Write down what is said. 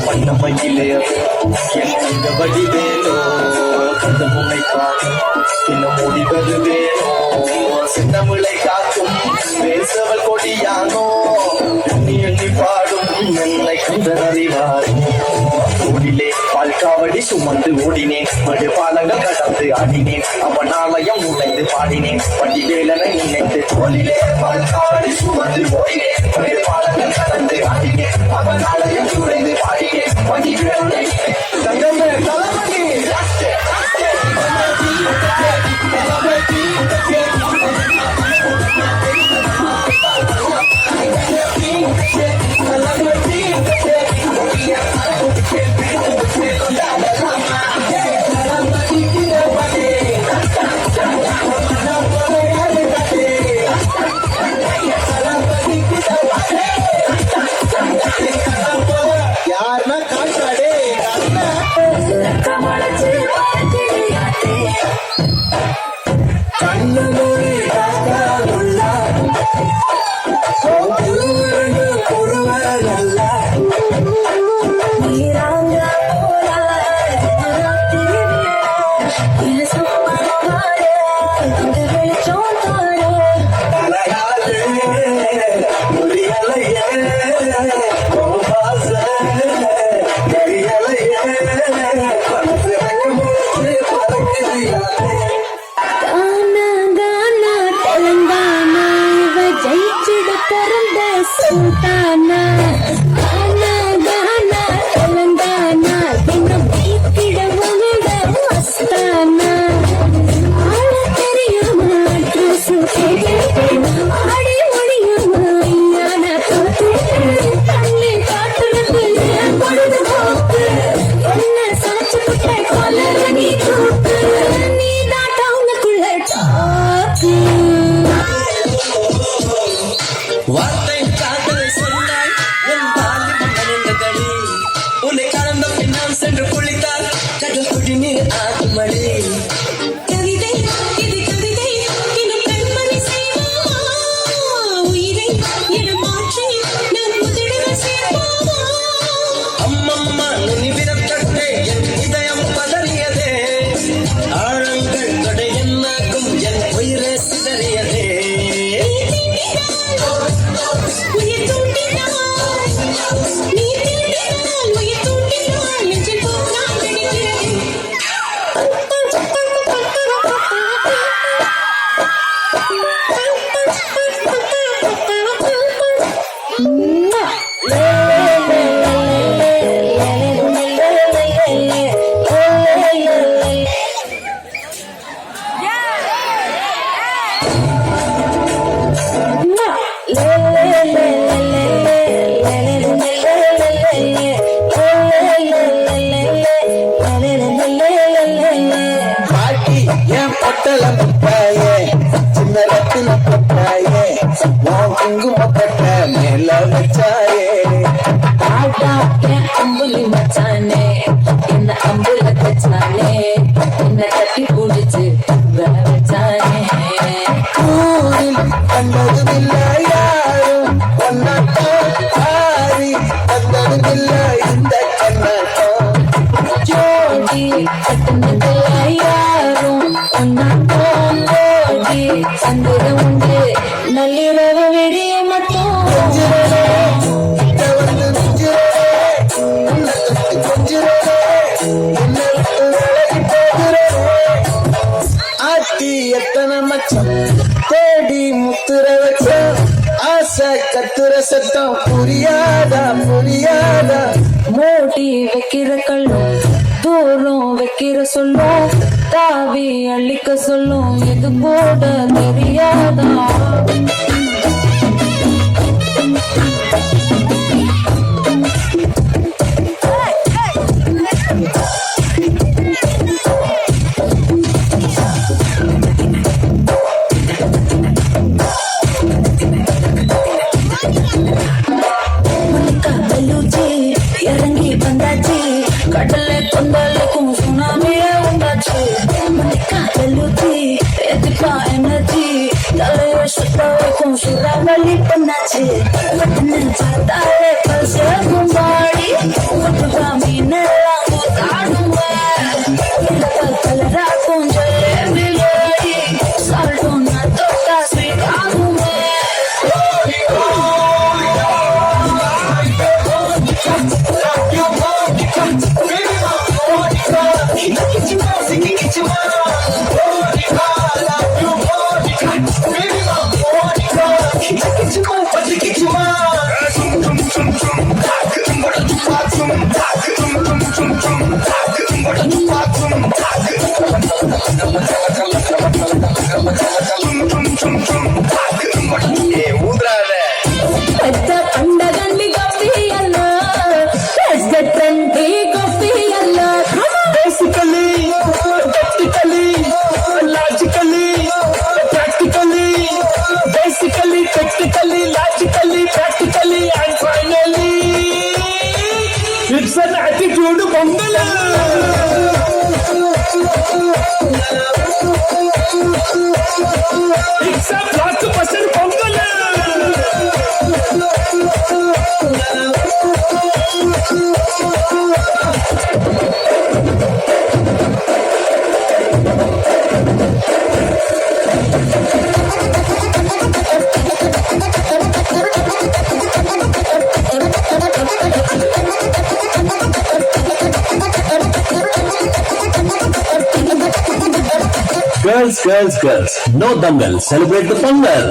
வண்ணமையிலே எந்த வடிவேலோ கந்த முனைப்பான் என்ன மூடி வருவேனோ சின்னமிழை காக்கும் பேசவள் கொடியானோ எண்ணி எண்ணி பாடும் என்னை கந்தறிவார் ஊரிலே பால்காவடி சுமந்து ஓடினேன் மடு பாலங்கள் கடந்து ஆடினேன் அவன் ஆலயம் நுழைந்து பாடினேன் வடிவேலனை நினைத்து தோளிலே பால்காவடி சுமந்து ஓடினேன் மடு பாலங்கள் கடந்து ஆடினேன் அவன் ஆலயம் நுழைந்து பாடினேன் வடிவேலனை தங்கமே தலைமணி Sultana, Gana, Gana, Telangana, Dinam Ikida Vamida Mastana, Ada Teriyama, Trusu Kege, Adi Mudiyama, Iyana Thotu, Kanni Kaathurathu, Koduthu Hoku, Enna Saachu Putta Kolarani Thoku, Needa Townukkulla Talku. வார்த்தை காதலை சொன்னாய் உன் பாலிமம் நனைந்ததடி உன்னை கலந்த பின்னால் சென்று குளித்தால் கடல் குடிநீர் ஆகுமடி கவிதை இது கவிதை இன்னும் கண்மணி செய்வோமா உயிரை என மாற்றி நம் முதலில் சேர்ப்போமா அம்மம்மா நுனி விரத்தட்டே என் இதயம் பதறியதே ஆழங்கள் தொடை என்னாகும் என் உயிரே சிதறியதே உயிர் தூண்டினாள் நீ தூண்டினாள் உயிர் தூண்டினாள் நெஞ்சில் போல் நான் நினைக்கிறேன் பாட்டி ஏன் பொட்டலம் முட்டாயே சின்ன ரத்தின பொட்டாயே உன் குங்குமப்பட்ட மேல வச்சாயே ஆட்டா என் அம்புலி மச்சானே என்ன அம்புல கச்சானே என்ன தட்டி பிடிச்சு வச்சானே ஊரில் கண்டதுமில்லை யாரும் ஒன்னாட்டம் ஆரி வந்ததுமில்லை இந்த கண்ணாட்டம் ஜோடி கட்டுனது யாரும் ஒன்னாட்டம் ஜோடி சந்திர உண்டு நள்ளிரவு விடிய மட்டும் ஆட்டி எத்தனை மச்சம் தேடி முத்துற வச்சம் ஆசை கத்துற சத்தம் புரியாதா புரியாதா மூடி வைக்கிற கல்லும் தூரம் வைக்கிற சொல்லும் தாவி அள்ளிக்க சொல்லும் இது கூட தெரியாதா இறங்கி வந்தாச்சு கடலை கொண்டாலுக்கும் சுனாமியே உண்டாச்சு மணிக்கா வெள்ளூச்சி எதிர்ப்பா எனர்ஜி தலையை சுத்த வைக்கும் சூறாவளி பொண்ணாச்சு பட்டுன்னு பார்த்தாலே பல்சே கும்பாடி ஒட்டுவா மீனெல்லாம் கூத்தாடுவா கலராக்கும் சொல்லே விளையாடி சால்ட்டும் நான் தொட்டா ஸ்வீட் ஆகுமே పెద్ద పండగండి గొప్పియల్ల పెద్ద trendy గొప్పియల్ల Basically, tactically, logically, practically, basically, technically, logically, practically, and finally, it's an attitude Pongal. It's a blockbuster Pongal. Girls, girls, girls, no dangal, celebrate the Pongal.